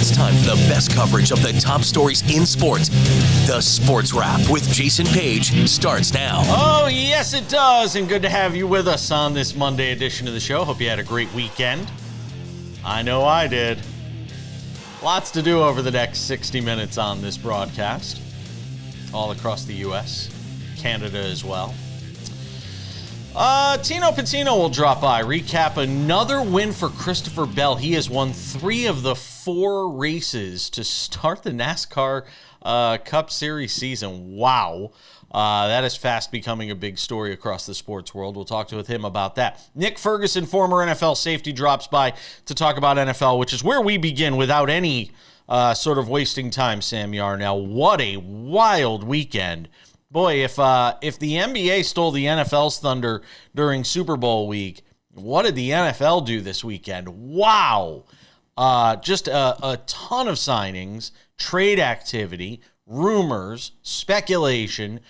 It's time for the best coverage of the top stories in sports. The Sports Wrap with Jason Page starts now. Oh, yes, it does. And good to have you with us on this Monday edition of the show. Hope you had a great weekend. I know I did. Lots to do over the next 60 minutes on this broadcast. All across the U.S., Canada as well. Tino Pattigno will drop by, recap another win for Christopher Bell. He has won 3 of the 4 races to start the NASCAR Cup Series season. Wow. That is fast becoming a big story across the sports world. We'll talk with him about that. Nick Ferguson, former NFL safety, drops by to talk about NFL, which is where we begin without any sort of wasting time, Sam Yarnell. What a wild weekend. Boy, if the NBA stole the NFL's thunder during Super Bowl week, what did the NFL do this weekend? Wow. Just a ton of signings, trade activity, rumors, speculation.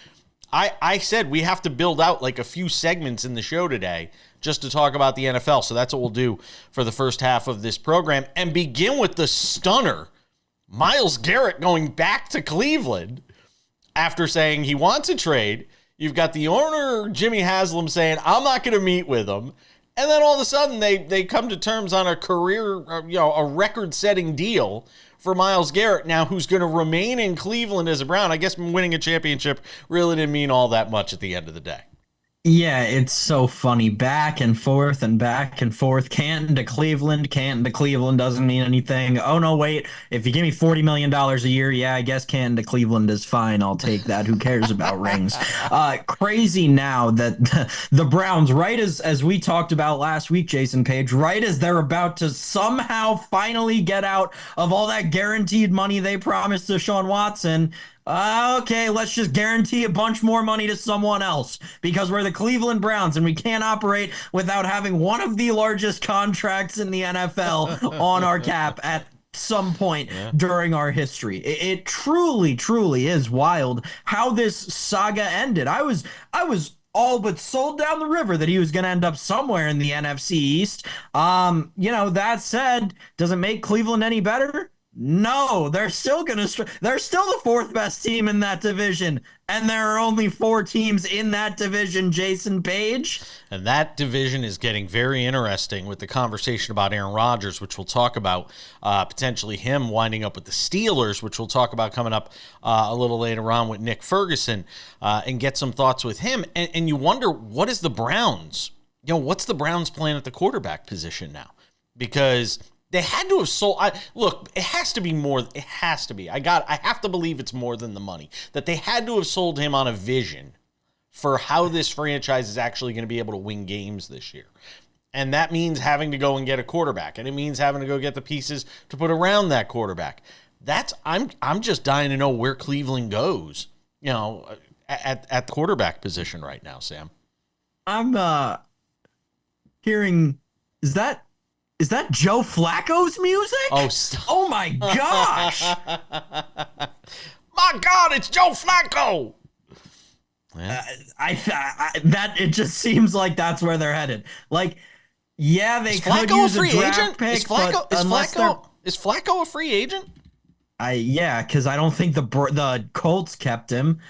I said we have to build out like a few segments in the show today just to talk about the NFL. So that's what we'll do for the first half of this program and begin with the stunner, Myles Garrett going back to Cleveland. After saying he wants a trade, you've got the owner, Jimmy Haslam, saying, I'm not going to meet with him. And then all of a sudden, they come to terms on a career, a record-setting deal for Myles Garrett now, who's going to remain in Cleveland as a Brown. I guess winning a championship really didn't mean all that much at the end of the day. Yeah, it's so funny. Back and forth and back and forth. Canton to Cleveland. Canton to Cleveland doesn't mean anything. Oh, no, wait. If you give me $40 million a year, yeah, I guess Canton to Cleveland is fine. I'll take that. Who cares about rings? Crazy now that the Browns, right as we talked about last week, Jason Page, right as they're about to somehow finally get out of all that guaranteed money they promised to Deshaun Watson, okay, let's just guarantee a bunch more money to someone else because we're the Cleveland Browns and we can't operate without having one of the largest contracts in the NFL on our cap at some point during our history. It truly, truly is wild how this saga ended. I was all but sold down the river that he was going to end up somewhere in the NFC East. That said, does it make Cleveland any better? No, they're still they're still the 4th best team in that division, and there are only 4 teams in that division, Jason Page. And that division is getting very interesting with the conversation about Aaron Rodgers, which we'll talk about, potentially him winding up with the Steelers, which we'll talk about coming up a little later on with Nick Ferguson, and get some thoughts with him. And you wonder, what is the Browns? What's the Browns plan at the quarterback position now? Because they had to have sold. Look, it has to be more. It has to be. I have to believe it's more than the money. That they had to have sold him on a vision for how this franchise is actually going to be able to win games this year. And that means having to go and get a quarterback. And it means having to go get the pieces to put around that quarterback. I'm just dying to know where Cleveland goes, at the quarterback position right now, Sam. I'm hearing, is that Joe Flacco's music? Oh my gosh. My God, it's Joe Flacco. Yeah. It just seems like that's where they're headed. Like, yeah, they could use a draft pick, is Flacco a free agent? Because I don't think the Colts kept him.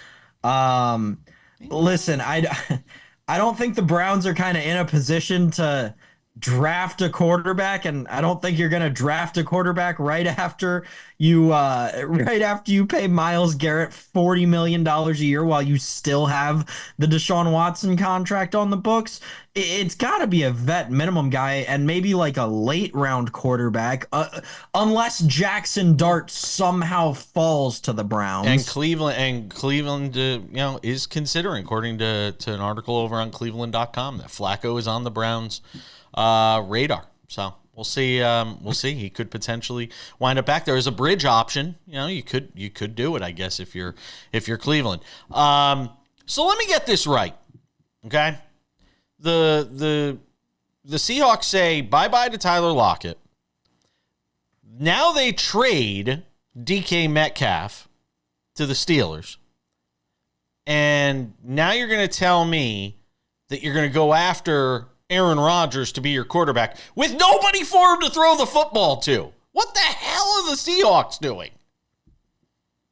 Listen, I don't think the Browns are kind of in a position to draft a quarterback, and I don't think you're going to draft a quarterback right after you pay Myles Garrett $40 million a year while you still have the Deshaun Watson contract on the books. It's got to be a vet minimum guy and maybe like a late round quarterback, unless Jackson Dart somehow falls to the Browns. And Cleveland, is considering, according to an article over on Cleveland.com, that Flacco is on the Browns' radar. So we'll see. He could potentially wind up back there as a bridge option. You could do it, I guess, if you're Cleveland. So let me get this right, okay? The Seahawks say bye-bye to Tyler Lockett. Now they trade DK Metcalf to the Steelers. And now you're going to tell me that you're going to go after Aaron Rodgers to be your quarterback with nobody for him to throw the football to. What the hell are the Seahawks doing?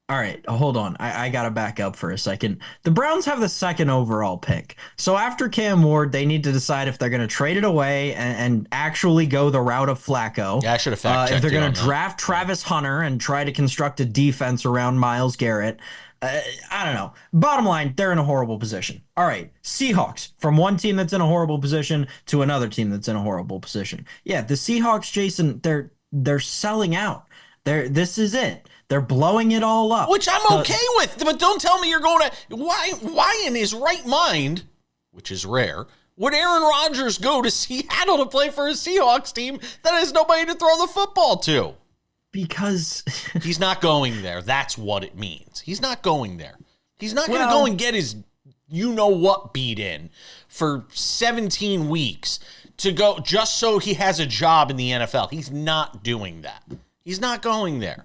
All right, hold on. I got to back up for a second. The Browns have the second overall pick. So after Cam Ward, they need to decide if they're going to trade it away and actually go the route of Flacco. Yeah, I should have fact checked. If they're going to draft Travis Hunter and try to construct a defense around Myles Garrett. I don't know. Bottom line, they're in a horrible position. All right, Seahawks, from one team that's in a horrible position to another team that's in a horrible position. Yeah, the Seahawks, Jason, they're selling out. This is it. They're blowing it all up. Which I'm okay with, but don't tell me you're going to... Why in his right mind, which is rare, would Aaron Rodgers go to Seattle to play for a Seahawks team that has nobody to throw the football to? Because... He's not going there. That's what it means. He's not going there. He's not going to go and get his you-know-what beat in for 17 weeks to go just so he has a job in the NFL. He's not doing that. He's not going there.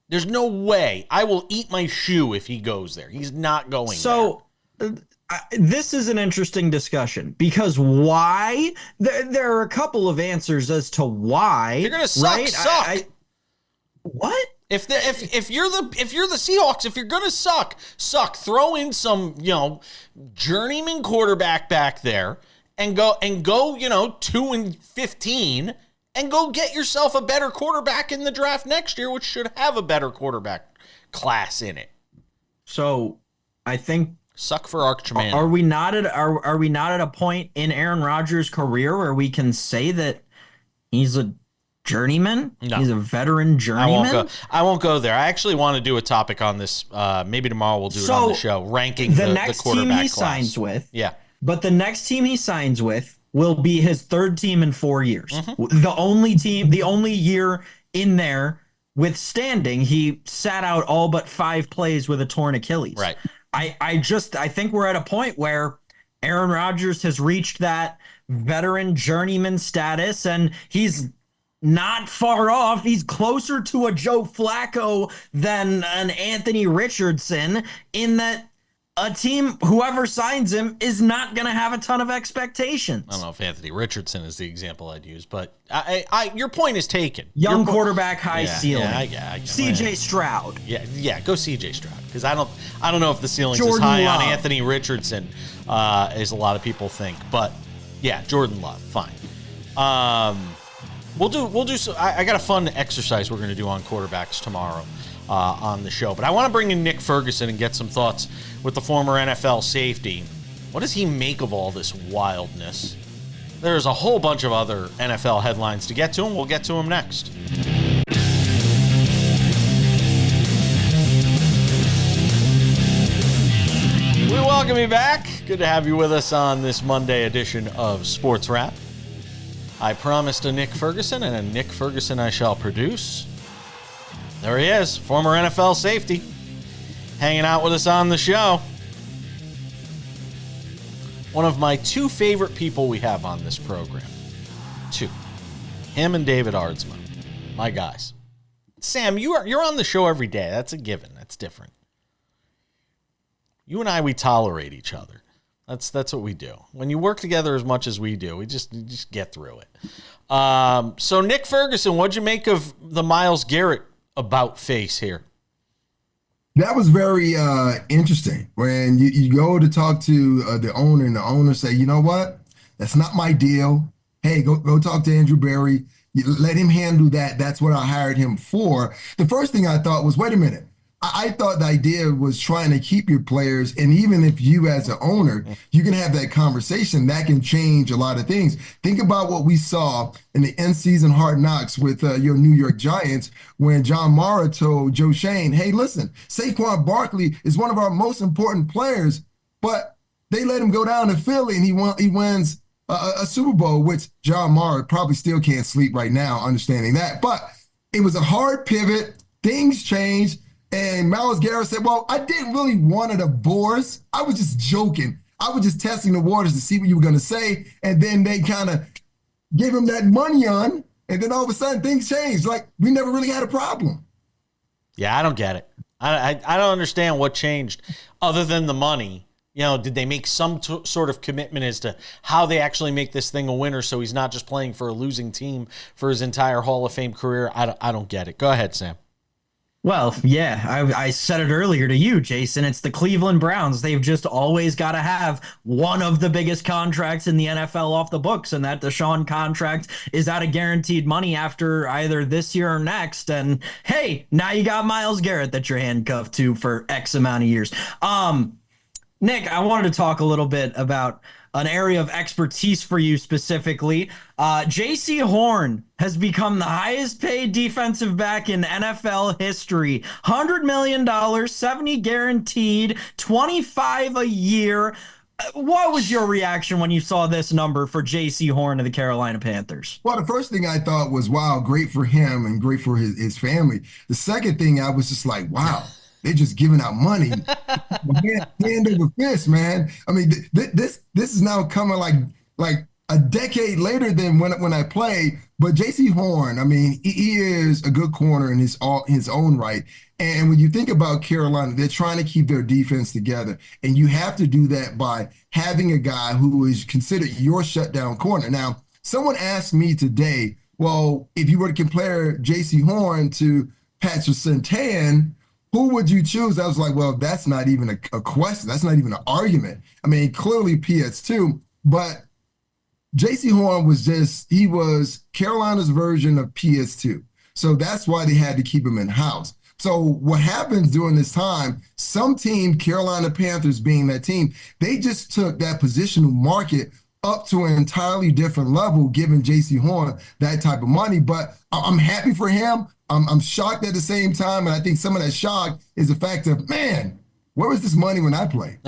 There's no way. I will eat my shoe if he goes there. He's not going there. So this is an interesting discussion because why? There are a couple of answers as to why. You're gonna suck. Right? Suck. What? If you're the Seahawks, if you're gonna suck. Throw in some journeyman quarterback back there and go 2-15. And go get yourself a better quarterback in the draft next year, which should have a better quarterback class in it. So, I think suck for Archman. Are we not at a point in Aaron Rodgers' career where we can say that he's a journeyman? No. He's a veteran journeyman? I won't go there. I actually want to do a topic on this. Maybe tomorrow we'll do it on the show, ranking the next quarterback team he class. Signs with. Yeah. But the next team he signs with will be his third team in 4 years. Mm-hmm. The only year in there withstanding, he sat out all but 5 plays with a torn Achilles. Right. I think we're at a point where Aaron Rodgers has reached that veteran journeyman status, and he's not far off. He's closer to a Joe Flacco than an Anthony Richardson in that a team, whoever signs him, is not going to have a ton of expectations. I don't know if Anthony Richardson is the example I'd use, but your point is taken. Young quarterback, high ceiling. Yeah, CJ Stroud. Yeah, go CJ Stroud, because I don't know if the ceiling's Jordan as high Love. on Anthony Richardson as a lot of people think, but yeah, Jordan Love, fine. We'll do. So I got a fun exercise we're going to do on quarterbacks tomorrow on the show, but I want to bring in Nick Ferguson and get some thoughts with the former NFL safety. What does he make of all this wildness? There's a whole bunch of other NFL headlines to get to, and we'll get to them next. We welcome you back. Good to have you with us on this Monday edition of Sports Wrap. I promised a Nick Ferguson, and a Nick Ferguson I shall produce. There he is, former NFL safety, hanging out with us on the show. One of my 2 favorite people we have on this program. 2. Him and David Ardsma. My guys. Sam, you're on the show every day. That's a given. That's different. You and I, we tolerate each other. That's what we do. When you work together as much as we do, we just get through it. So Nick Ferguson, what'd you make of the Myles Garrett about face here? That was very interesting. When you go to talk to the owner, and the owner say, you know what? That's not my deal. Hey, go talk to Andrew Berry. Let him handle that. That's what I hired him for. The first thing I thought was, wait a minute. I thought the idea was trying to keep your players, and even if you as an owner, you can have that conversation, that can change a lot of things. Think about what we saw in the in-season Hard Knocks with your New York Giants when John Mara told Joe Shane, hey, listen, Saquon Barkley is one of our most important players, but they let him go down to Philly and he wins a Super Bowl, which John Mara probably still can't sleep right now understanding that. But it was a hard pivot. Things changed. And Myles Garrett said, well, I didn't really want a divorce. I was just joking. I was just testing the waters to see what you were going to say. And then they kind of gave him that money on. And then all of a sudden things changed. Like we never really had a problem. Yeah, I don't get it. I don't understand what changed other than the money. did they make some sort of commitment as to how they actually make this thing a winner so he's not just playing for a losing team for his entire Hall of Fame career? I don't get it. Go ahead, Sam. Well, yeah, I said it earlier to you, Jason. It's the Cleveland Browns. They've just always got to have one of the biggest contracts in the NFL off the books, and that Deshaun contract is out of guaranteed money after either this year or next. And hey, now you got Myles Garrett that you're handcuffed to for X amount of years. Nick, I wanted to talk a little bit about an area of expertise for you specifically. J.C. Horn has become the highest paid defensive back in NFL history. $100 million, 70 guaranteed, 25 a year. What was your reaction when you saw this number for J.C. Horn of the Carolina Panthers? Well, the first thing I thought was, wow, great for him and great for his family. The second thing, I was just like, wow. They're just giving out money, hand over fist, man. I mean, this is now coming like a decade later than when I played. But J.C. Horn, I mean, he is a good corner in his own right. And when you think about Carolina, they're trying to keep their defense together, and you have to do that by having a guy who is considered your shutdown corner. Now, someone asked me today, well, if you were to compare J.C. Horn to Patrick Surtain, who would you choose? I was like, well, that's not even a question. That's not even an argument. I mean, clearly PS2, but J.C. Horn he was Carolina's version of PS2. So that's why they had to keep him in-house. So what happens during this time, some team, Carolina Panthers being that team, they just took that positional market up to an entirely different level, giving J.C. Horn that type of money. But I'm happy for him. I'm shocked at the same time, and I think some of that shock is the fact of, man, where was this money when I played?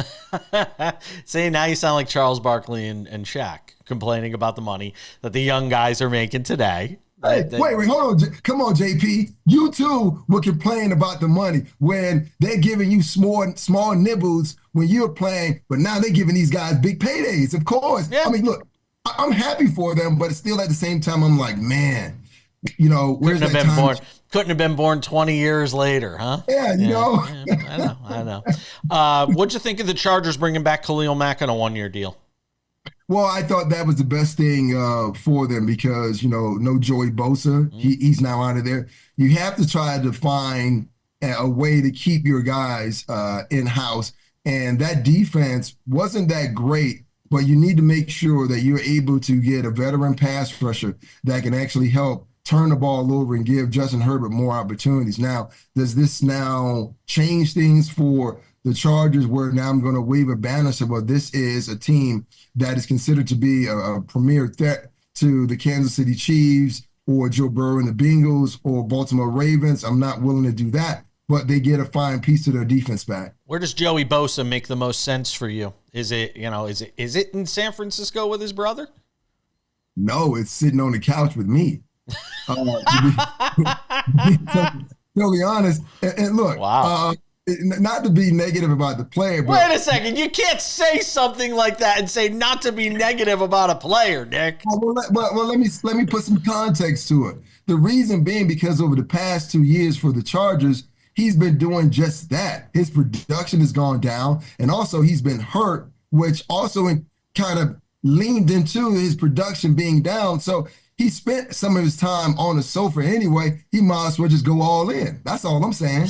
See, now you sound like Charles Barkley and Shaq complaining about the money that the young guys are making today. Hey, wait, hold on. Come on, JP. You too will complain about the money when they're giving you small nibbles when you're playing, but now they're giving these guys big paydays, of course. Yeah. I mean, look, I'm happy for them, but still at the same time, I'm like, man, where's that time? Couldn't have been born 20 years later, huh? Yeah, Yeah, I know. What'd you think of the Chargers bringing back Khalil Mack on a one-year deal? Well, I thought that was the best thing for them because, no Joey Bosa. He's now out of there. You have to try to find a way to keep your guys in-house. And that defense wasn't that great, but you need to make sure that you're able to get a veteran pass rusher that can actually help turn the ball over and give Justin Herbert more opportunities. Now, does this now change things for the Chargers where now I'm going to wave a banner and say, well, this is a team that is considered to be a premier threat to the Kansas City Chiefs or Joe Burrow and the Bengals or Baltimore Ravens? I'm not willing to do that, but they get a fine piece of their defense back. Where does Joey Bosa make the most sense for you? Is it in San Francisco with his brother? No, it's sitting on the couch with me. To be honest, and look, wow. Not to be negative about the player, but wait a second, you can't say something like that and say not to be negative about a player, Nick. Well, let me put some context to it. The reason being because over the past 2 years for the Chargers, he's been doing just that. His production has gone down, and also he's been hurt, which also kind of leaned into his production being down. So he spent some of his time on the sofa anyway. He might as well just go all in. That's all I'm saying.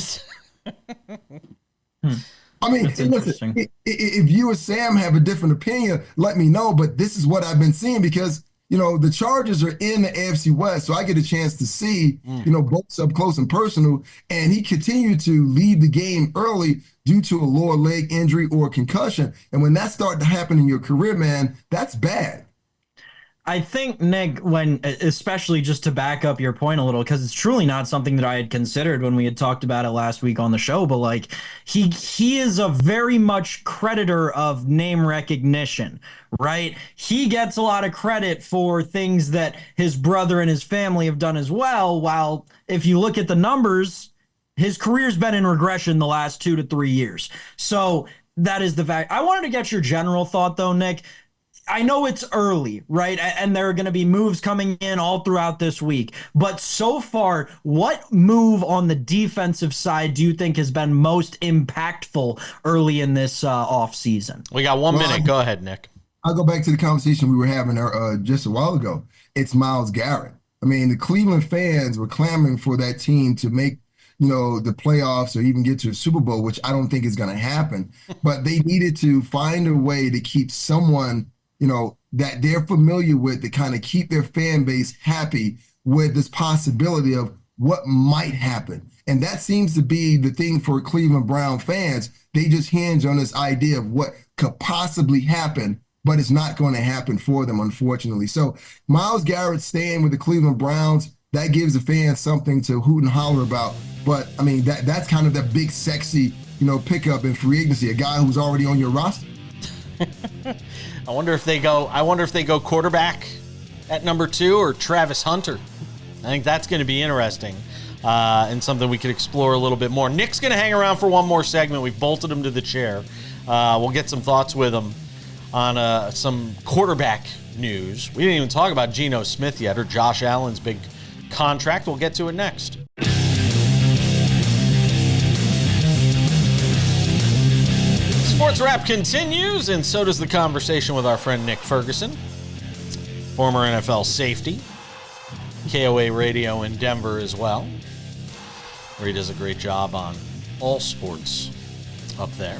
I mean, listen, if you or Sam have a different opinion, let me know. But this is what I've been seeing because, the Chargers are in the AFC West. So I get a chance to see, both up close and personal. And he continued to leave the game early due to a lower leg injury or concussion. And when that started to happen in your career, man, that's bad. I think, Nick, especially just to back up your point a little, because it's truly not something that I had considered when we had talked about it last week on the show, but he is a very much creditor of name recognition, right? He gets a lot of credit for things that his brother and his family have done as well, while if you look at the numbers, his career's been in regression the last 2 to 3 years. So that is the fact. I wanted to get your general thought, though, Nick. I know it's early, right? And there are going to be moves coming in all throughout this week. But so far, what move on the defensive side do you think has been most impactful early in this offseason? We got 1 minute. Go ahead, Nick. I'll go back to the conversation we were having just a while ago. It's Myles Garrett. I mean, the Cleveland fans were clamoring for that team to make, the playoffs or even get to a Super Bowl, which I don't think is going to happen. But they needed to find a way to keep someone, that they're familiar with to kind of keep their fan base happy with this possibility of what might happen. And that seems to be the thing for Cleveland Brown fans. They just hinge on this idea of what could possibly happen, but it's not going to happen for them, unfortunately. So Myles Garrett staying with the Cleveland Browns, that gives the fans something to hoot and holler about. But I mean, that's kind of that big, sexy, pickup in free agency, a guy who's already on your roster. I wonder if they go quarterback at number 2 or Travis Hunter. I think that's going to be interesting and something we could explore a little bit more. Nick's going to hang around for one more segment. We've bolted him to the chair. We'll get some thoughts with him on some quarterback news. We didn't even talk about Geno Smith yet or Josh Allen's big contract. We'll get to it next. SportsWrap continues, and so does the conversation with our friend Nick Ferguson, former NFL safety, KOA Radio in Denver as well, where he does a great job on all sports up there.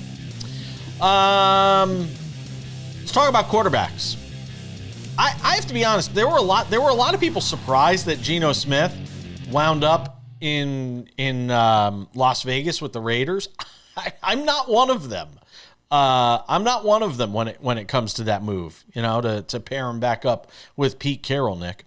Let's talk about quarterbacks. I have to be honest. There were a lot of people surprised that Geno Smith wound up in Las Vegas with the Raiders. I'm not one of them. I'm not one of them when it comes to that move. To pair him back up with Pete Carroll, Nick.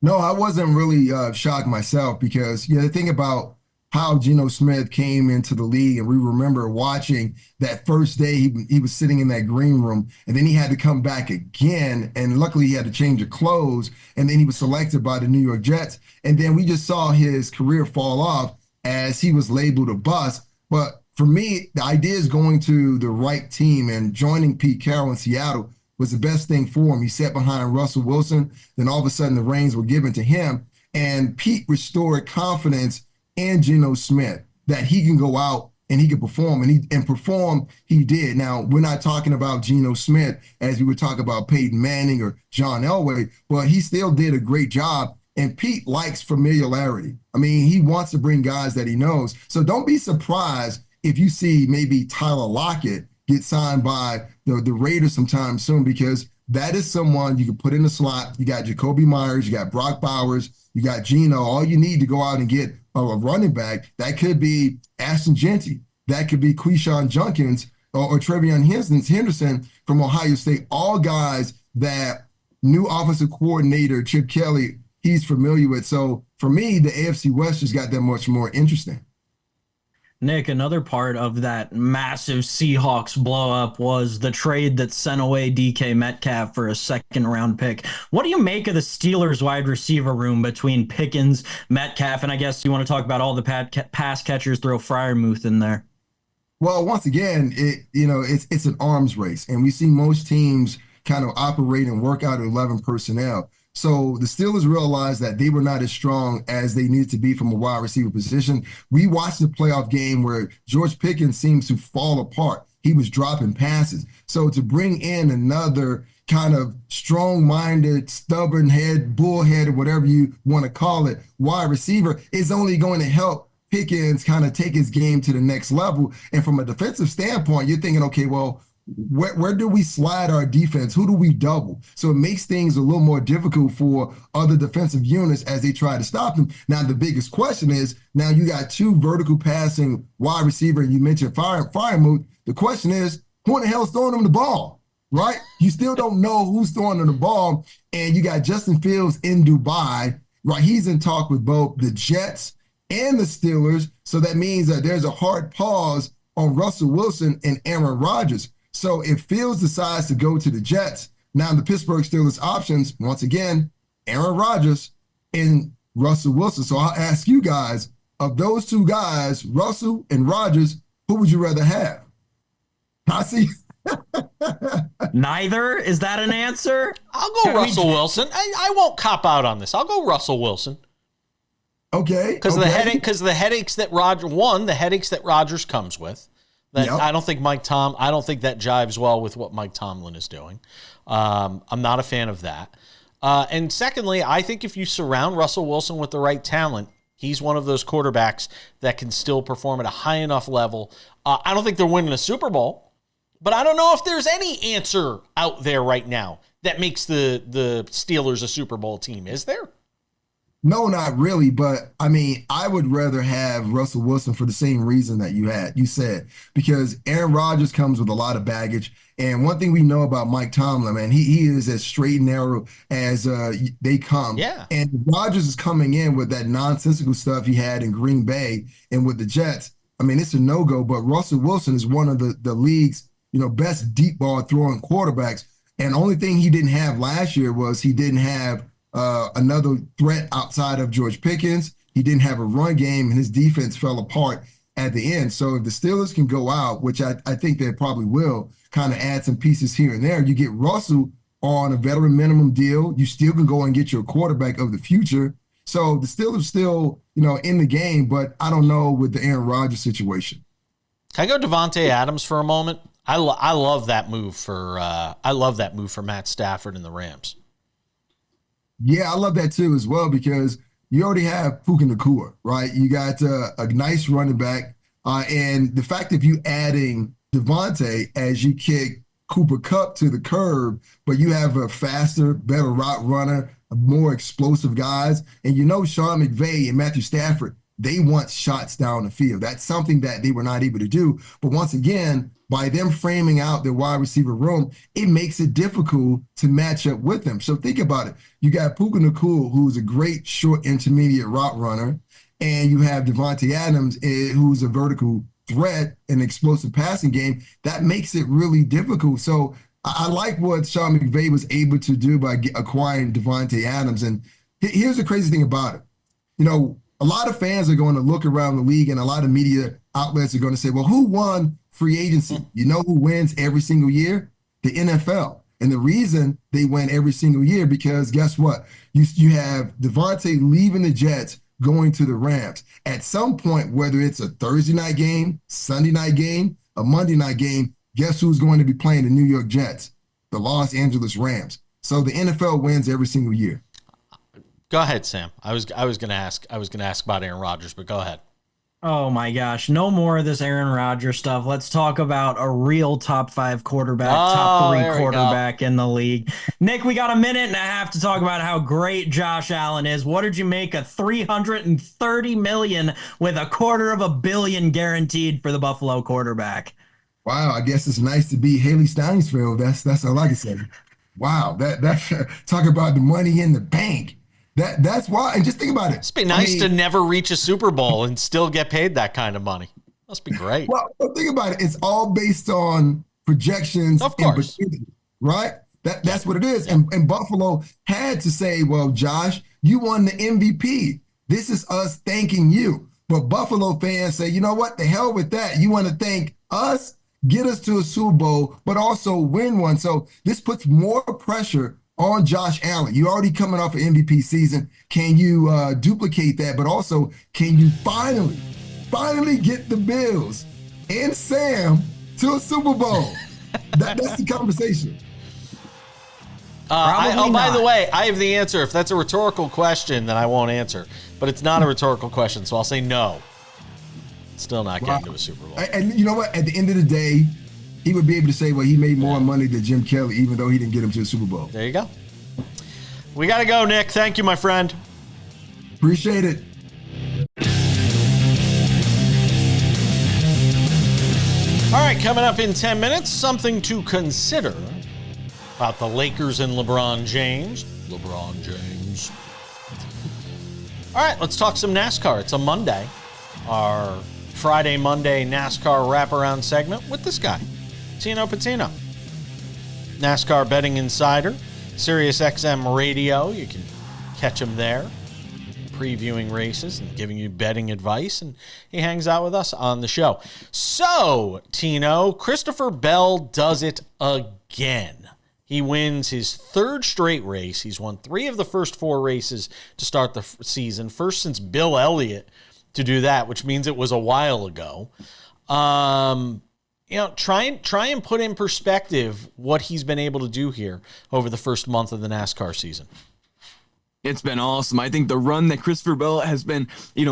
No, I wasn't really shocked myself because the thing about how Geno Smith came into the league, and we remember watching that first day he was sitting in that green room, and then he had to come back again, and luckily he had to change of clothes, and then he was selected by the New York Jets, and then we just saw his career fall off as he was labeled a bust. But for me, the idea is going to the right team and joining Pete Carroll in Seattle was the best thing for him. He sat behind Russell Wilson, then all of a sudden the reins were given to him, and Pete restored confidence in Geno Smith that he can go out and he can perform, and perform he did. Now, we're not talking about Geno Smith as we would talk about Peyton Manning or John Elway, but he still did a great job, and Pete likes familiarity. I mean, he wants to bring guys that he knows. So don't be surprised if you see maybe Tyler Lockett get signed by the Raiders sometime soon, because that is someone you can put in the slot. You got Jacoby Myers, you got Brock Bowers, you got Geno. All you need to go out and get a running back. That could be Ashton Genty. That could be Quishon Junkins or Trevion Henderson from Ohio State. All guys that new offensive coordinator Chip Kelly, he's familiar with. So for me, the AFC West just got that much more interesting. Nick, another part of that massive Seahawks blow up was the trade that sent away DK Metcalf for a second-round pick. What do you make of the Steelers wide receiver room between Pickens, Metcalf, and I guess you want to talk about all the pass catchers, throw Freiermuth in there? Well, once again, it's an arms race, and we see most teams kind of operate and work out 11 personnel. So the Steelers realized that they were not as strong as they needed to be from a wide receiver position. We watched the playoff game where George Pickens seems to fall apart. He was dropping passes. So to bring in another kind of strong-minded, stubborn head, bullhead, or whatever you want to call it, wide receiver is only going to help Pickens kind of take his game to the next level. And from a defensive standpoint, you're thinking, okay, well, where do we slide our defense? Who do we double? So it makes things a little more difficult for other defensive units as they try to stop them. Now, the biggest question is, now you got two vertical passing wide receiver, and you mentioned Freiermuth. The question is, who in the hell is throwing them the ball, right? You still don't know who's throwing them the ball, and you got Justin Fields in Dubai, right? He's in talk with both the Jets and the Steelers, so that means that there's a hard pause on Russell Wilson and Aaron Rodgers. So if Fields decides to go to the Jets, now the Pittsburgh Steelers options, once again, Aaron Rodgers and Russell Wilson. So I'll ask you guys, of those two guys, Russell and Rodgers, who would you rather have? I see Neither? Is that an answer? I'll go Russell Wilson. I won't cop out on this. I'll go Russell Wilson. Okay. Because the headaches that Rodgers comes with. That Yep. I don't think that jives well with what Mike Tomlin is doing. I'm not a fan of that. And secondly, I think if you surround Russell Wilson with the right talent, he's one of those quarterbacks that can still perform at a high enough level. I don't think they're winning a Super Bowl, but I don't know if there's any answer out there right now that makes the Steelers a Super Bowl team. Is there? No, not really. But I mean, I would rather have Russell Wilson for the same reason that you said, because Aaron Rodgers comes with a lot of baggage. And one thing we know about Mike Tomlin, man, he is as straight and narrow as they come. Yeah. And Rodgers is coming in with that nonsensical stuff he had in Green Bay and with the Jets. I mean, it's a no-go, but Russell Wilson is one of the league's, best deep ball throwing quarterbacks. And the only thing he didn't have last year was he didn't have another threat outside of George Pickens. He didn't have a run game, and his defense fell apart at the end. So if the Steelers can go out, which I think they probably will, kind of add some pieces here and there, you get Russell on a veteran minimum deal. You still can go and get your quarterback of the future. So the Steelers still, in the game, but I don't know with the Aaron Rodgers situation. Can I go Devontae Adams for a moment? I love that move for Matt Stafford and the Rams. Yeah, I love that too as well, because you already have Puka Nacua, right? You got a nice running back. And the fact that you adding Devontae as you kick Cooper Kupp to the curb, but you have a faster, better route runner, more explosive guys. And Sean McVay and Matthew Stafford, they want shots down the field. That's something that they were not able to do. But once again, by them framing out their wide receiver room, it makes it difficult to match up with them. So think about it. You got Puka Nacua, who's a great short intermediate route runner, and you have Devontae Adams, who's a vertical threat and explosive passing game. That makes it really difficult. So I like what Sean McVay was able to do by acquiring Devontae Adams. And here's the crazy thing about it. A lot of fans are going to look around the league, and a lot of media outlets are going to say, well, who won free agency? You know who wins every single year? The NFL. And the reason they win every single year, because guess what? You have Devontae leaving the Jets, going to the Rams. At some point, whether it's a Thursday night game, Sunday night game, a Monday night game, guess who's going to be playing the New York Jets? The Los Angeles Rams. So the NFL wins every single year. Go ahead, Sam. I was going to ask about Aaron Rodgers, but go ahead. Oh my gosh, no more of this Aaron Rodgers stuff. Let's talk about a real top 5 quarterback, top 3 quarterback in the league. Nick, we got a minute and a half to talk about how great Josh Allen is. What did you make of $330 million with $250 million guaranteed for the Buffalo quarterback? Wow, I guess it's nice to be Haley Steinsfeld. That's all I can say. Wow, that's talk about the money in the bank. That's why. And just think about it. Must be nice to never reach a Super Bowl and still get paid that kind of money. Must be great. Well, think about it. It's all based on projections, of course, right? That's what it is. And Buffalo had to say, well, Josh, you won the MVP. This is us thanking you. But Buffalo fans say, you know what? The hell with that. You want to thank us, get us to a Super Bowl, but also win one. So this puts more pressure on Josh Allen. You already coming off an MVP season. Can you duplicate that? But also, can you finally get the Bills and Sam to a Super Bowl? That's the conversation. By the way, I have the answer. If that's a rhetorical question, then I won't answer. But it's not a rhetorical question, so I'll say no. Still not getting to a Super Bowl. And you know what? At the end of the day, he would be able to say, well, he made more money than Jim Kelly, even though he didn't get him to the Super Bowl. There you go. We got to go, Nick. Thank you, my friend. Appreciate it. All right, coming up in 10 minutes, something to consider about the Lakers and LeBron James. All right, let's talk some NASCAR. It's a Monday. Our Friday, Monday NASCAR wraparound segment with this guy, Tino Pattigno. NASCAR betting insider, Sirius XM radio. You can catch him there. previewing races and giving you betting advice, and he hangs out with us on the show. So, Tino, Christopher Bell does it again. He wins his third straight race. He's won 3 of the first 4 races to start the season, first since Bill Elliott to do that, which means it was a while ago. Try and put in perspective what he's been able to do here over the first month of the NASCAR season. It's been awesome. I think the run that Christopher Bell has been,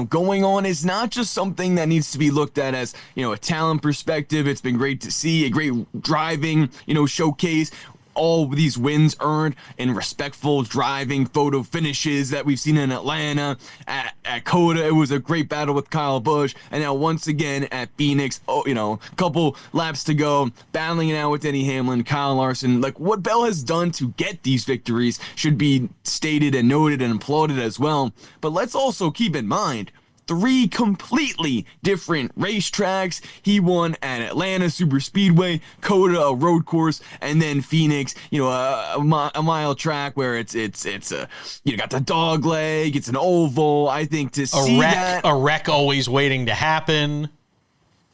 going on is not just something that needs to be looked at as, a talent perspective. It's been great to see, a great driving, showcase. All these wins earned in respectful driving photo finishes that we've seen in Atlanta. At Coda, it was a great battle with Kyle Busch. And now once again at Phoenix, a couple laps to go, battling it out with Denny Hamlin, Kyle Larson. Like, what Bell has done to get these victories should be stated and noted and applauded as well. But let's also keep in mind, 3 completely different racetracks. He won at Atlanta Super Speedway, Coda, a road course, and then Phoenix, a mile track where it's got the dog leg, it's an oval. I think to see a wreck always waiting to happen.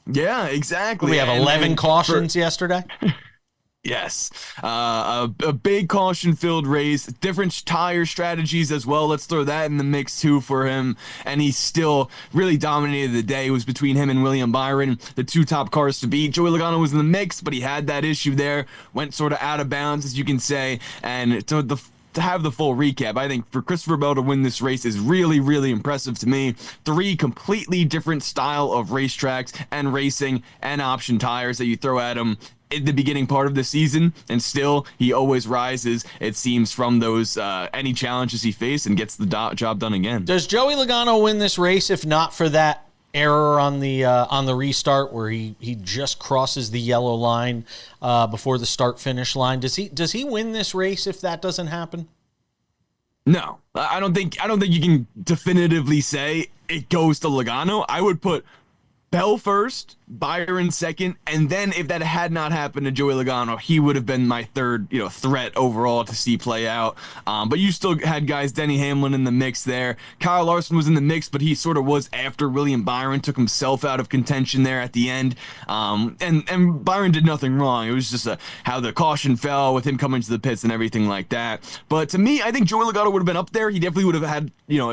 Yeah, exactly. We have 11 cautions yesterday. Yes, a big caution-filled race, different tire strategies as well. Let's throw that in the mix too for him. And he still really dominated the day. It was between him and William Byron, the 2 top cars to beat. Joey Logano was in the mix, but he had that issue there, went sort of out of bounds, as you can say. And to have the full recap, I think for Christopher Bell to win this race is really, really impressive to me. 3 completely different style of racetracks and racing and option tires that you throw at him in the beginning part of the season, and still he always rises, it seems, from those any challenges he faced and gets the job done again. Does Joey Logano win this race if not for that error on the restart where he just crosses the yellow line before the start finish line? Does he win this race if that doesn't happen? No, I don't think you can definitively say it goes to Logano. I would put Bell first, Byron second, and then if that had not happened to Joey Logano, he would have been my third, threat overall to see play out. But you still had guys, Denny Hamlin in the mix there. Kyle Larson was in the mix, but he sort of was after William Byron took himself out of contention there at the end. And Byron did nothing wrong. It was just how the caution fell with him coming to the pits and everything like that. But to me, I think Joey Logano would have been up there. He definitely would have had,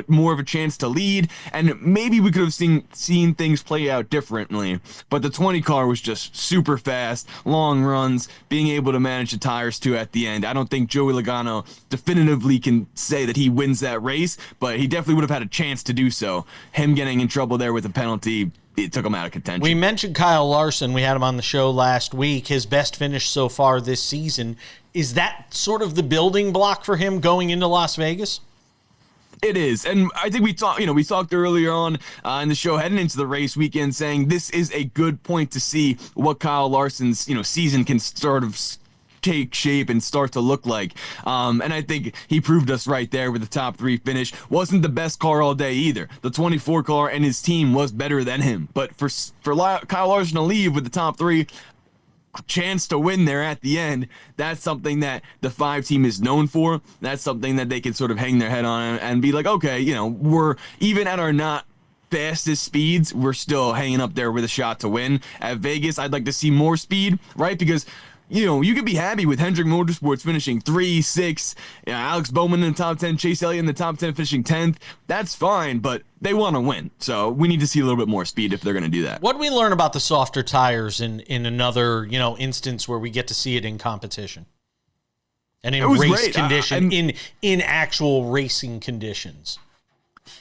more of a chance to lead, and maybe we could have seen things play out differently. But the 20 car was just super fast, long runs, being able to manage the tires too at the end. I don't think Joey Logano definitively can say that he wins that race, but he definitely would have had a chance to do so. Him getting in trouble there with a penalty, it took him out of contention. We mentioned Kyle Larson. We had him on the show last week. His best finish so far this season. Is that sort of the building block for him going into Las Vegas? It is, and I think we talked earlier on in the show heading into the race weekend, saying this is a good point to see what Kyle Larson's season can sort of take shape and start to look like. And I think he proved us right there with the top 3 finish. Wasn't the best car all day either. The 24 car and his team was better than him, but for Kyle Larson to leave with the top 3. Chance to win there at the end, that's something that the 5 team is known for. That's something that they can sort of hang their head on and be like, okay, we're even at our not fastest speeds, we're still hanging up there with a shot to win. At Vegas, I'd like to see more speed, right? Because you could be happy with Hendrick Motorsports finishing 3, 6, Alex Bowman in the top 10, Chase Elliott in the top 10 finishing 10th. That's fine, but they want to win. So we need to see a little bit more speed if they're going to do that. What did we learn about the softer tires in another, instance where we get to see it in competition? And in race condition, in actual racing conditions.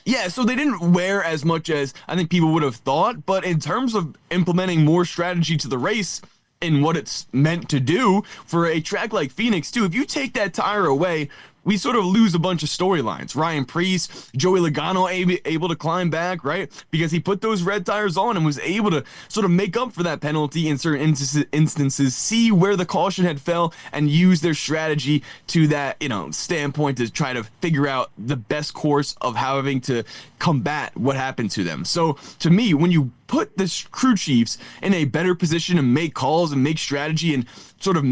Yeah, so they didn't wear as much as I think people would have thought, but in terms of implementing more strategy to the race, in what it's meant to do for a track like Phoenix too, if you take that tire away, we sort of lose a bunch of storylines. Ryan Preece, Joey Logano able to climb back, right? Because he put those red tires on and was able to sort of make up for that penalty in certain instances, see where the caution had fell and use their strategy to that, standpoint to try to figure out the best course of having to combat what happened to them. So to me, when you put the crew chiefs in a better position to make calls and make strategy and sort of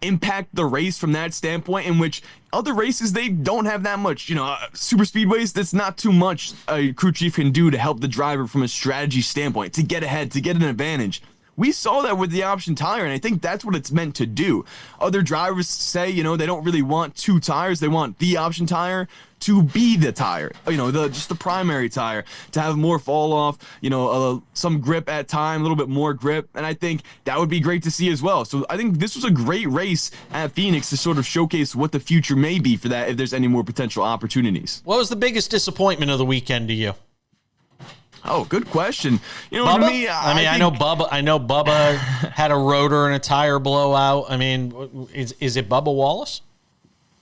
impact the race from that standpoint, in which other races, they don't have that much, super speedways, that's not too much a crew chief can do to help the driver from a strategy standpoint, to get ahead, to get an advantage. We saw that with the option tire, and I think that's what it's meant to do. Other drivers say, they don't really want two tires. They want the option tire to be the tire, just the primary tire, to have more fall off, some grip at time, a little bit more grip. And I think that would be great to see as well. So I think this was a great race at Phoenix to sort of showcase what the future may be for that, if there's any more potential opportunities. What was the biggest disappointment of the weekend to you? Oh, good question. Bubba? To me, I know Bubba had a rotor and a tire blowout. I mean, is it Bubba Wallace?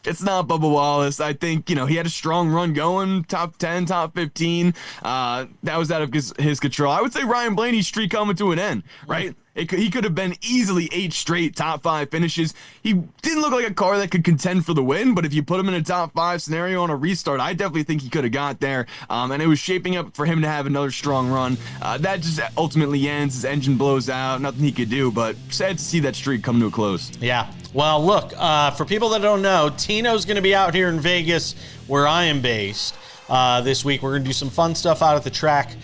It's not Bubba Wallace. I think, he had a strong run going, top 10, top 15. That was out of his control. I would say Ryan Blaney's streak coming to an end, right? He could have been easily 8 straight top 5 finishes. He didn't look like a car that could contend for the win, but if you put him in a top 5 scenario on a restart, I definitely think he could have got there. And it was shaping up for him to have another strong run. That just ultimately ends. His engine blows out. Nothing he could do, but sad to see that streak come to a close. Yeah. Well, look, for people that don't know, Tino's going to be out here in Vegas where I am based. This week, we're going to do some fun stuff out at the track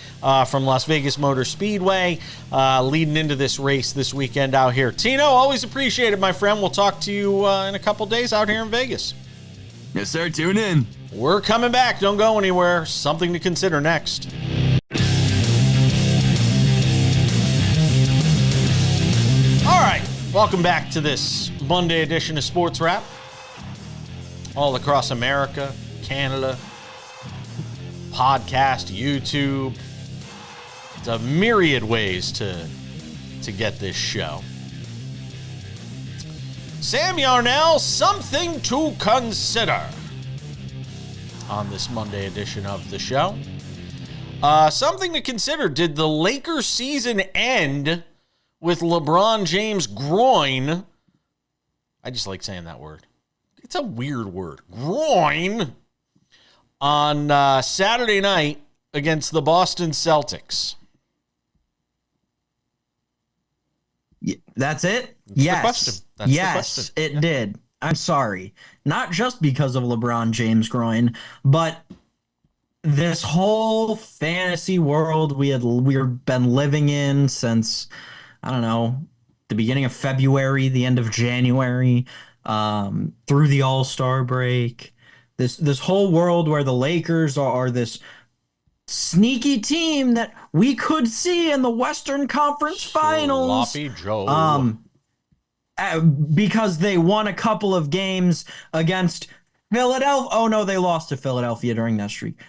from Las Vegas Motor Speedway, leading into this race this weekend out here. Tino, always appreciate it, my friend. We'll talk to you in a couple days out here in Vegas. Yes, sir. Tune in. We're coming back. Don't go anywhere. Something to consider next. All right. Welcome back to this Monday edition of Sports Wrap. All across America, Canada, podcast, YouTube. It's a myriad ways to get this show. Sam Yarnell, something to consider on this Monday edition of the show. Something to consider. Did the Lakers season end with LeBron James' groin? I just like saying that word. It's a weird word. Groin. On Saturday night against the Boston Celtics. That's it? Yes. Yes, it did. I'm sorry. Not just because of LeBron James' groin, but this whole fantasy world we've been living in since, I don't know, the beginning of February, the end of January, through the All-Star break. This whole world where the Lakers are this sneaky team that we could see in the Western Conference Finals. Sloppy Joe. Because they won a couple of games against Philadelphia. Oh no, they lost to Philadelphia during that streak.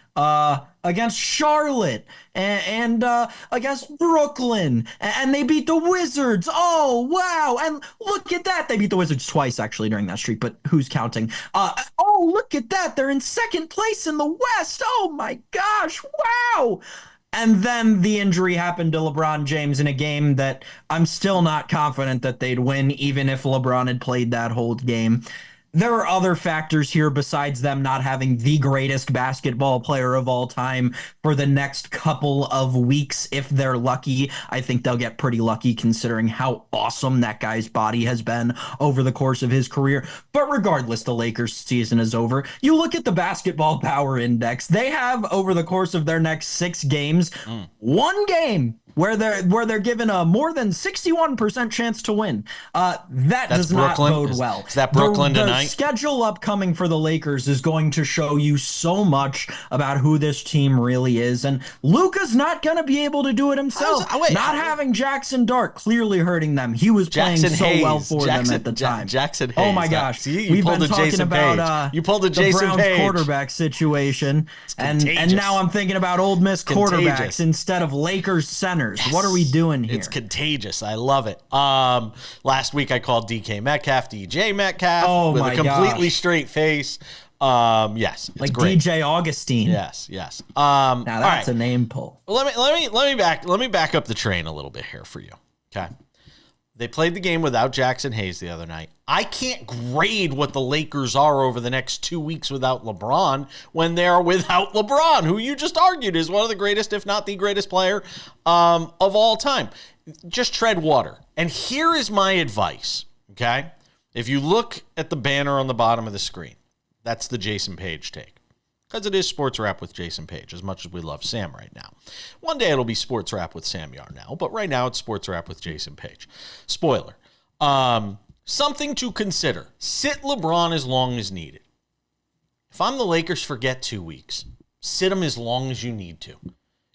Against Charlotte and against Brooklyn, and they beat the Wizards. Oh wow! And look at that, they beat the Wizards twice actually during that streak. But who's counting? Oh, look at that, they're in second place in the West. Oh my gosh! Wow! And then the injury happened to LeBron James in a game that I'm still not confident that they'd win, even if LeBron had played that whole game. There are other factors here besides them not having the greatest basketball player of all time for the next couple of weeks, if they're lucky. I think they'll get pretty lucky considering how awesome that guy's body has been over the course of his career. But regardless, the Lakers season is over. You look at the basketball power index. They have, over the course of their next 6 games, one game where they're given a more than 61% chance to win. That's does Brooklyn. Not bode well. Is that Brooklyn tonight? The schedule upcoming for the Lakers is going to show you so much about who this team really is, and Luka's not going to be able to do it himself. Having Jackson Dart clearly hurting them. He was playing well for them at the time. Jackson Hayes. Oh my gosh. We've been talking about you pulled the Jason Browns Page quarterback situation, and now I'm thinking about Ole Miss quarterbacks instead of Lakers center. Yes. What are we doing here? It's contagious. I love it. Last week I called DK Metcalf DJ Metcalf with a completely straight face. Yes, it's like great. DJ Augustine. Yes. Now that's a name pull. Let me back up the train a little bit here for you. Okay. They played the game without Jackson Hayes the other night. I can't grade what the Lakers are over the next 2 weeks without LeBron when they're without LeBron, who you just argued is one of the greatest, if not the greatest player of all time. Just tread water. And here is my advice, okay? If you look at the banner on the bottom of the screen, that's the Jason Page take. Because it is Sports Wrap with Jason Page, as much as we love Sam right now. One day it'll be Sports Wrap with Sam Yarnell, but right now it's Sports Wrap with Jason Page. Spoiler. Something to consider. Sit LeBron as long as needed. If I'm the Lakers, forget 2 weeks. Sit him as long as you need to.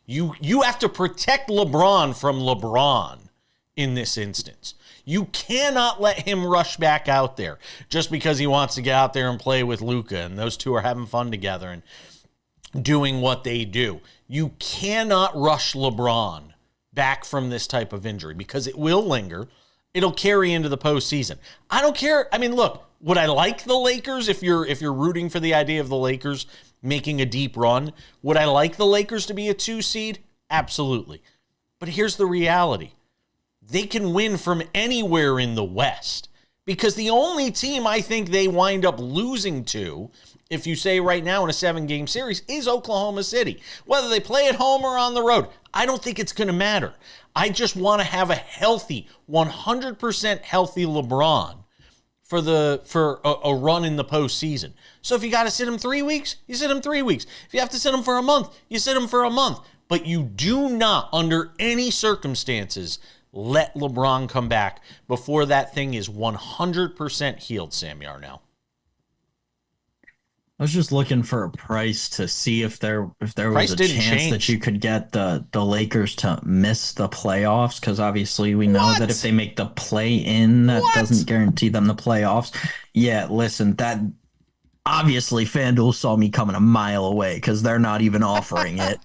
You have to protect LeBron from LeBron in this instance. You cannot let him rush back out there just because he wants to get out there and play with Luka, and those two are having fun together and doing what they do. You cannot rush LeBron back from this type of injury because it will linger. It'll carry into the postseason. I don't care. I mean, look, would I like the Lakers if you're rooting for the idea of the Lakers making a deep run? Would I like the Lakers to be a 2 seed? Absolutely. But here's the reality. They can win from anywhere in the West because the only team I think they wind up losing to, if you say right now in a 7-game series, is Oklahoma City. Whether they play at home or on the road, I don't think it's going to matter. I just want to have a healthy, 100% healthy LeBron for a run in the postseason. So if you got to sit him 3 weeks, you sit him 3 weeks. If you have to sit him for a month, you sit him for a month. But you do not, under any circumstances, let LeBron come back before that thing is 100% healed, Sam Yarnell. I was just looking for a price to see if there was a chance that you could get the Lakers to miss the playoffs, because obviously we know that if they make the play-in, that doesn't guarantee them the playoffs. Yeah, listen, that obviously FanDuel saw me coming a mile away because they're not even offering it.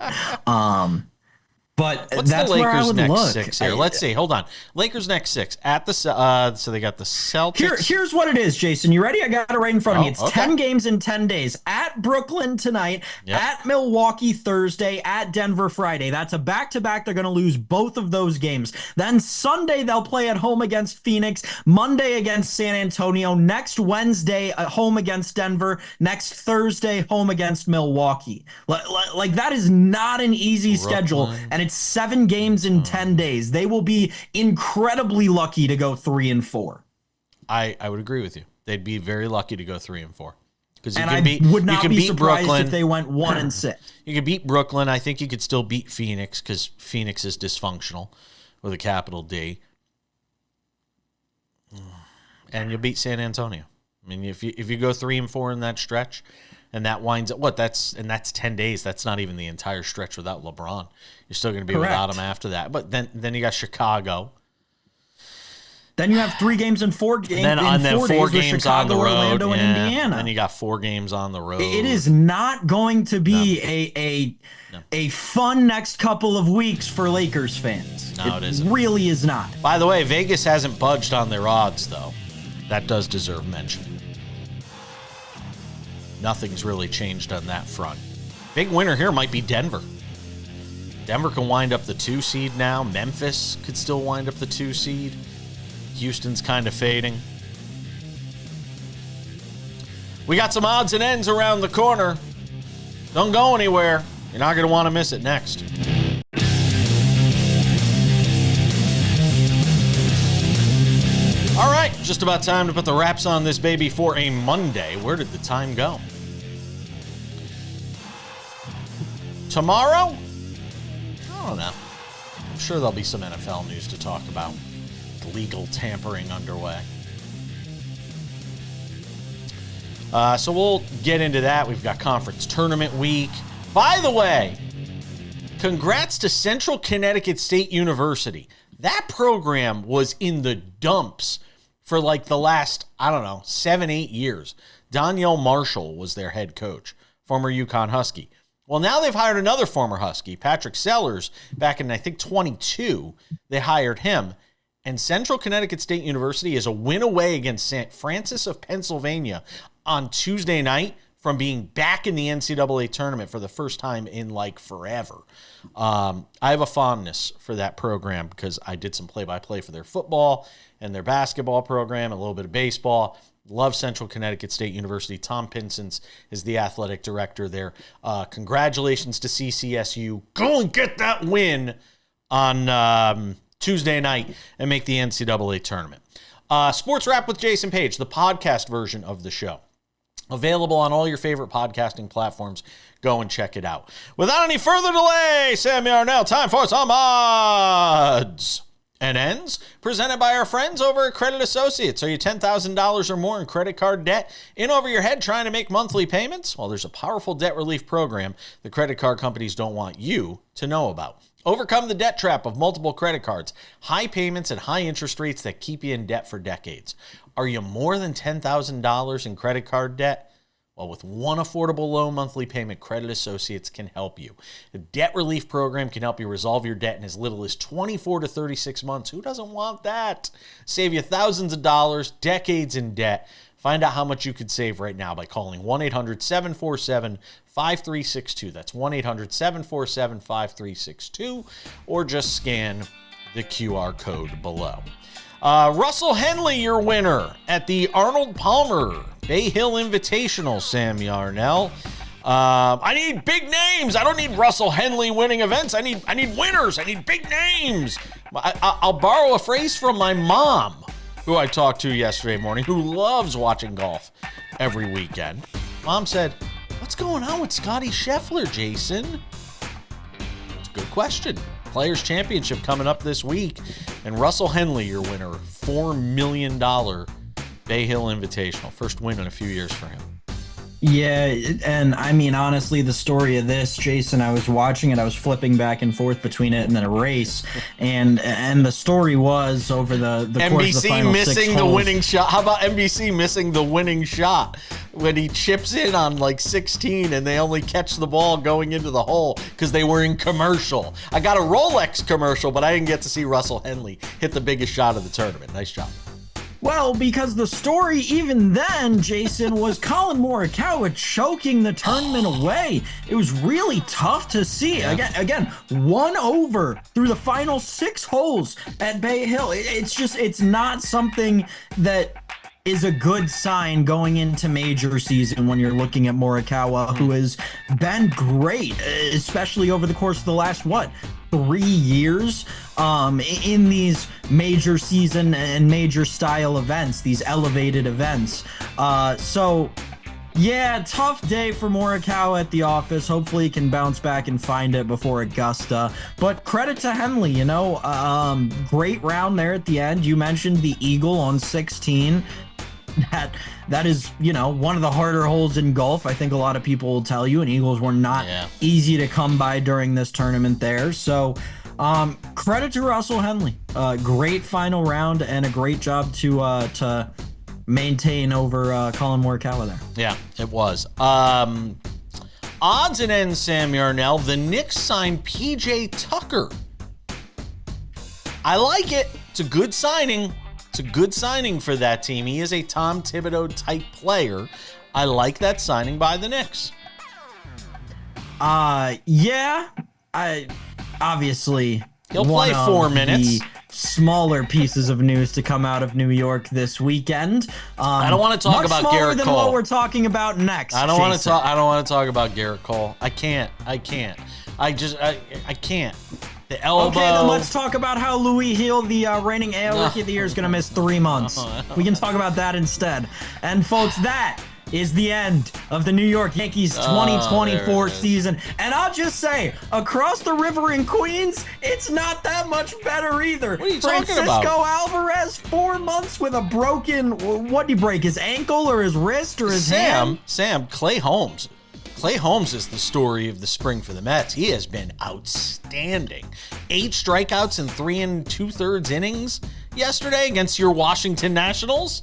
But what's that's the where I Lakers' would next look. 6 here? Let's see. Hold on. Lakers' next 6 at the so they got the Celtics. Here's what it is, Jason. You ready? I got it right in front of me. It's okay. 10 games in 10 days. At Brooklyn tonight, at Milwaukee Thursday, at Denver Friday. That's a back-to-back. They're going to lose both of those games. Then Sunday, they'll play at home against Phoenix. Monday against San Antonio. Next Wednesday, at home against Denver. Next Thursday, home against Milwaukee. Like that is not an easy schedule, and it's 7 games in 10 days. They will be incredibly lucky to go 3-4. I would agree with you. They'd be very lucky to go 3-4. Because would not be surprised Brooklyn if they went 1-6. You could beat Brooklyn. I think you could still beat Phoenix because Phoenix is dysfunctional with a capital D. And you'll beat San Antonio. I mean, if you go 3-4 in that stretch, and that winds up that's 10 days. That's not even the entire stretch without LeBron. You're still going to be without him after that. But then you got Chicago. Then you have 3 games and 4 games. And then 4 games Chicago, on the road, Orlando, and Indiana. Then you got 4 games on the road. It is not going to be a fun next couple of weeks for Lakers fans. No, it isn't. Really is not. By the way, Vegas hasn't budged on their odds, though. That does deserve mention. Nothing's really changed on that front. Big winner here might be Denver. Denver can wind up the 2 seed now. Memphis could still wind up the 2 seed. Houston's kind of fading. We got some odds and ends around the corner. Don't go anywhere. You're not going to want to miss it next. All right, just about time to put the wraps on this baby for a Monday. Where did the time go? Tomorrow? I don't know. I'm sure there'll be some NFL news to talk about. Legal tampering underway. So we'll get into that. We've got conference tournament week. By the way, congrats to Central Connecticut State University. That program was in the dumps for like the last, 7-8 years. Danielle Marshall was their head coach, former UConn Husky. Well, now they've hired another former Husky, Patrick Sellers, back in, I think, 22. They hired him. And Central Connecticut State University is a win away against St. Francis of Pennsylvania on Tuesday night from being back in the NCAA tournament for the first time in like forever. I have a fondness for that program because I did some play-by-play for their football and their basketball program, a little bit of baseball. Love Central Connecticut State University. Tom Pinsons is the athletic director there. Congratulations to CCSU. Go and get that win on Tuesday night and make the NCAA tournament. Sports Wrap with Jason Page, the podcast version of the show. Available on all your favorite podcasting platforms. Go and check it out. Without any further delay, Sam Yarnell, time for some odds and ends, presented by our friends over at Credit Associates. Are you $10,000 or more in credit card debt, in over your head trying to make monthly payments? Well, there's a powerful debt relief program the credit card companies don't want you to know about. Overcome the debt trap of multiple credit cards, high payments, and high interest rates that keep you in debt for decades. Are you more than $10,000 in credit card debt? Well, with one affordable low monthly payment, Credit Associates can help you. The debt relief program can help you resolve your debt in as little as 24 to 36 months. Who doesn't want that? Save you thousands of dollars, decades in debt. Find out how much you could save right now by calling 1-800-747-5362. That's 1-800-747-5362, or just scan the QR code below. Russell Henley, your winner at the Arnold Palmer Bay Hill Invitational, Sam Yarnell. I need big names. I don't need Russell Henley winning events. I need winners. I need big names. I'll borrow a phrase from my mom, who I talked to yesterday morning, who loves watching golf every weekend. Mom said, "What's going on with Scotty Scheffler, Jason?" It's a good question. Players Championship coming up this week, and Russell Henley, your winner, $4 million Bay Hill Invitational. First win in a few years for him. Yeah, and I mean, honestly, the story of this, Jason, I was watching it, I was flipping back and forth between it and then a race, and the story was over the course of the final NBC missing 6 the holes. winning shot. How about NBC missing the winning shot when he chips in on like 16 and they only catch the ball going into the hole because they were in commercial. I got a Rolex commercial, but I didn't get to see Russell Henley hit the biggest shot of the tournament. Nice job. Well, because the story even then, Jason, was Colin Morikawa choking the tournament away. It was really tough to see. Yeah. Again, 1 over through the final 6 holes at Bay Hill. It's not something that is a good sign going into major season when you're looking at Morikawa, who has been great, especially over the course of the last, 3 years in these major season and major style events, these elevated events. So yeah, tough day for Morikawa at the office. Hopefully he can bounce back and find it before Augusta. But credit to Henley, great round there at the end. You mentioned the eagle on 16. That is, one of the harder holes in golf. I think a lot of people will tell you, and eagles were not easy to come by during this tournament there. So credit to Russell Henley. Great final round and a great job to maintain over Colin Morikawa there. Yeah, it was. Odds and ends, Sam Yarnell. The Knicks signed PJ Tucker. I like it. It's a good signing. It's a good signing for that team. He is a Tom Thibodeau type player. I like that signing by the Knicks. Yeah. Obviously He'll play 4 minutes. The smaller pieces of news to come out of New York this weekend. I don't want to talk about Garrett than Cole. what we're talking about next. I don't want to talk. I don't want to talk about Garrett Cole. I can't. I can't. I can't. The elbow. Okay, then let's talk about how Louis Hill, the reigning AL Rookie of the Year, is going to miss 3 months. We can talk about that instead. And folks, that is the end of the New York Yankees 2024 season. And I'll just say, across the river in Queens, it's not that much better either. What are you talking about? Francisco Alvarez, 4 months with a broken, what did he break, his ankle or his wrist or his hand? Sam, Clay Holmes. Clay Holmes is the story of the spring for the Mets. He has been outstanding. 8 strikeouts in 3 2/3 innings yesterday against your Washington Nationals.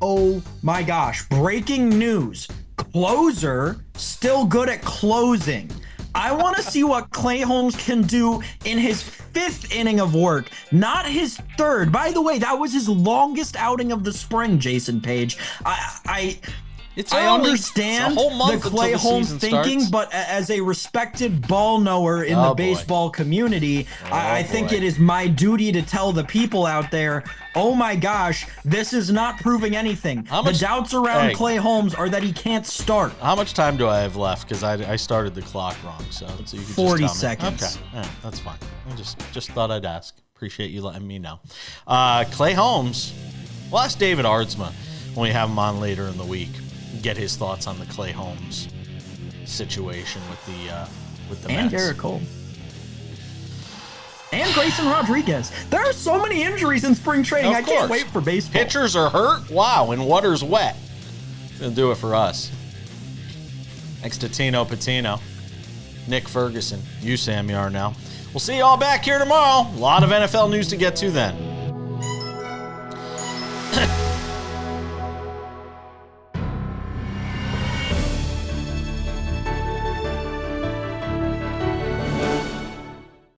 Oh my gosh. Breaking news. Closer still good at closing. I want to see what Clay Holmes can do in his 5th inning of work, not his 3rd. By the way, that was his longest outing of the spring, Jason Page. It's I early. understand It's a whole month the until Clay the Holmes season thinking, starts. but as a respected ball knower in the boy. baseball community, I think boy. it is my duty to tell the people out there, oh my gosh, this is not proving anything. The doubts around Clay Holmes are that he can't start. How much time do I have left? Because I started the clock wrong. So you could 40 just tell me. seconds. Okay, all right, that's fine. I just thought I'd ask. Appreciate you letting me know. Clay Holmes. We'll ask David Ardsma when we have him on later in the week. Get his thoughts on the Clay Holmes situation with the And Mets. Garrett Cole. And Grayson Rodriguez. There are so many injuries in spring training. Of I can't course. wait for baseball. Pitchers are hurt. Wow, and water's wet. Gonna do it for us. Thanks to Tino Pattigno, Nick Ferguson, you Sam Yarnell. We'll see you all back here tomorrow. A lot of NFL news to get to then.